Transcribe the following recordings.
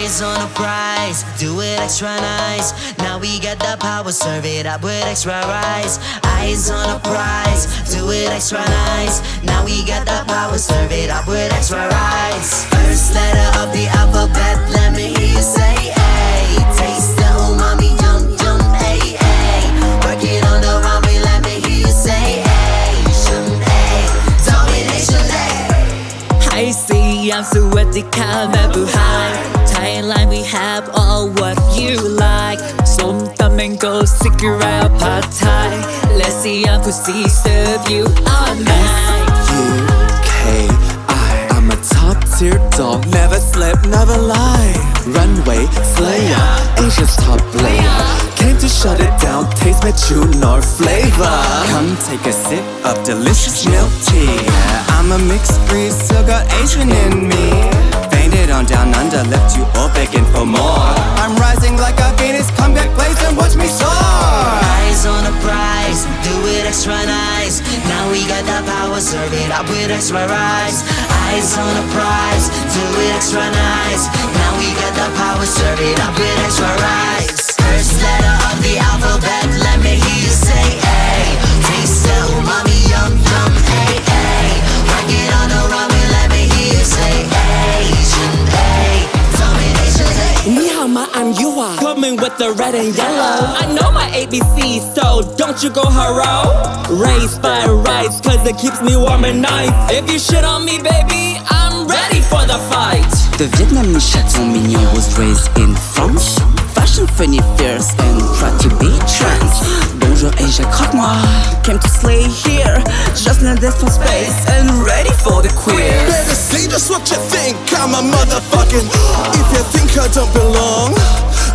Eyes on a prize, do it extra nice. Now we got the power, serve it up with extra rice. Eyes on a prize, do it extra nice. Now we got the power, serve it up with extra rice. First letter of the alphabet, let me hear you say A. Taste the umami, jump, jump, A, A. Work it on the runway, let me hear you say Asian, A. Domination, A. I see I'm so at the camera high. Thailand, we have all what you like. Some mango, sticker out pad thai. Let's see I'm Phusri serve you all night. SUKI, I'm a top tier dog, never slip, never lie. Runway slayer, Asia's top player. Came to shut it down, taste my tune nor flavor. Come take a sip of delicious milk tea. I'm a mixed breed, still got Asian in me. Fainted on down under, left you all begging for more. I'm rising like a phoenix, come get Glaze and watch me soar. Eyes on a prize, do it extra nice. Now we got the power, serve it up with extra rice. Eyes on a prize, do it extra nice. Now we got the power, serve it up with extra rice. First letter of the alphabet, let me hear you say A. Taste the umami, yum, yum, A, A. Work it on the runway, let me hear you say Asian, A. Domination, A. Ni hao ma, I'm Yuhua, coming with the red and yellow. I know my ABC, so don't you go haro. Raised by rights, cause it keeps me warm at night. If you shit on me, baby, I'm ready for the fight. The Vietnamese Chateau Mignon was raised in France. Fashion funny, fierce, and proud to be trans. Bonjour Asia, croque-moi. Came to slay here, just needed for space and ready for the queers. Better say just what you think, I'm a motherfucking. If you think I don't belong,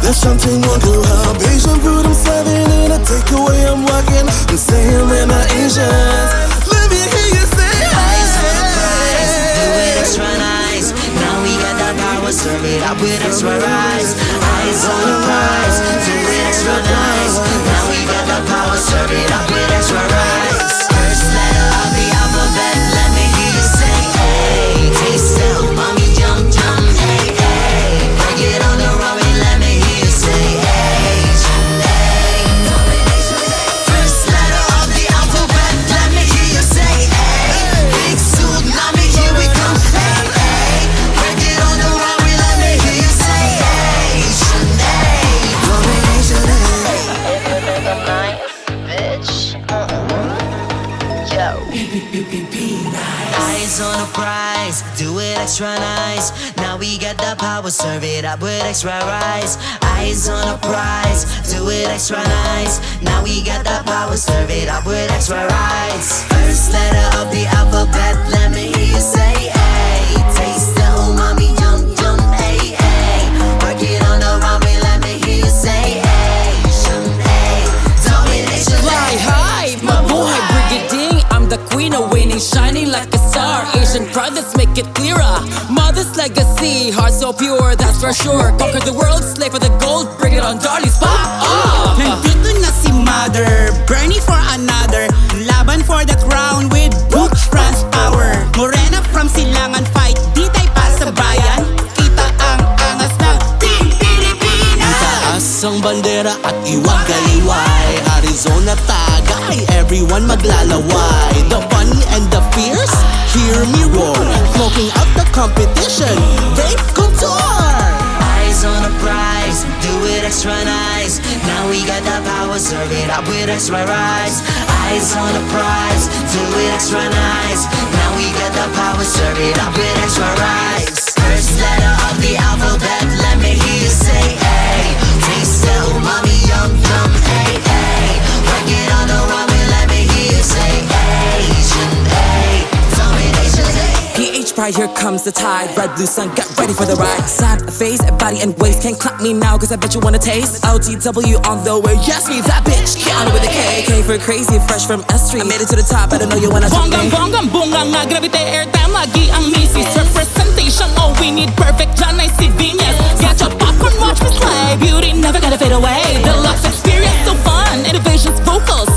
there's something wrong around. Asian food, I'm serving in a takeaway, I'm walking. I'm saying we're not Asians. Let me hear you say Eyes on the prize, do it extra nice. Now we got the power, serve it up with extra rice. Eyes on the prize, do it extra nice. Now we got the power, serve it up with extra rice. First letter of the alphabet, let me hear you say A. Taste the umami, jump, jump, A, A. Work it on the runway, let me hear you say Asian, A. Domination, A. First letter of the alphabet, let me hear you say A. Big suit, nami, here we come, A, A. Work it on the runway, let me hear you say Asian, A. Domination, A. If you think I'm nice, bitch, yo. Eyes on a prize, do it extra nice. Now we got the power, serve it up with extra rice. Eyes on a prize, do it extra nice. Now we got the power, serve it up with extra rice. First letter of the alphabet, let me hear you say A. Taste the umami, jump, jump, A, A. Work it on the runway, let me hear you say Asian, A. Domination, Fly high, mabuhay Brigiding. I'm the queen of winning, shining like a star. Asian brothers make it clearer. Mother's legacy, heart so pure, that's for sure. Conquer the world, slave for the gold, bring it on darling spot. Nandito na si Mother, Brandy for another. Laban for the crown with Butch France power. Morena from Silangan fight, di tayo pa sa bayan. Kita ang angas ng Team Filipino. Itaas ang bandera at iwag-aliway. Arizona tagay, everyone maglalaway. The funny and the fierce, hear me roar. Smoking out the competition, vape couture. eyes on a prize, do it extra nice. Now we got the power, serve it up with extra rice. Eyes on a prize, do it extra nice. Now we got the power, serve it up with extra rice. First letter of the alphabet, let me hear you say A. Taste the umami, yum yum, A, A. Work it on the ramen, let me hear you say Asian, A. Domination, A. PH pride, here comes the tide. Red, blue sun, get ready for the ride. Sad face, body and waist. Can't clap me now, cause I bet you wanna taste. LTW on the way, yes me, that bitch. Khianna with a K. K for crazy, fresh from S3. I made it to the top, I don't know you wanna talk me. Bonggang bunga nga, gravity airtime, lagi ang misis. Representation, all we need perfect, dyan ay si Viñas. Get your popcorn, watch me slay. Beauty never gonna fade away. Deluxe experience, so fun. Innovations, vocals,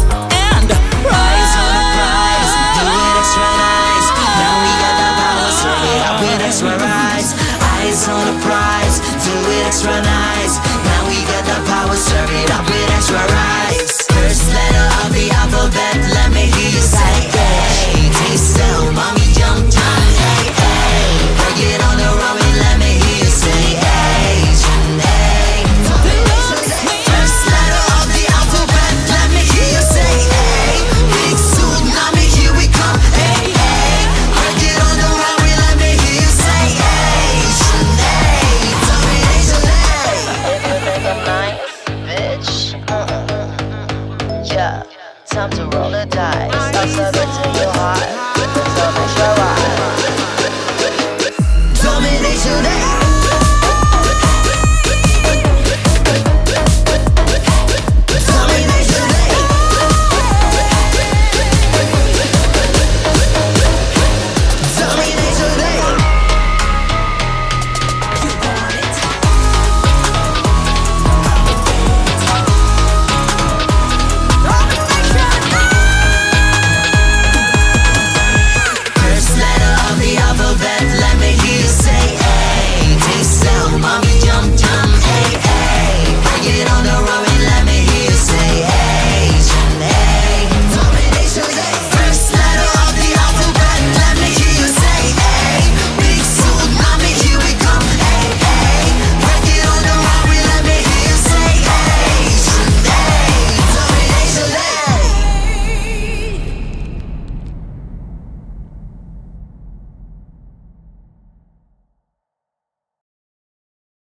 and Eyes on the prize, do it extra nice. Now we got the power, serve it up with extra rice. Eyes on the prize.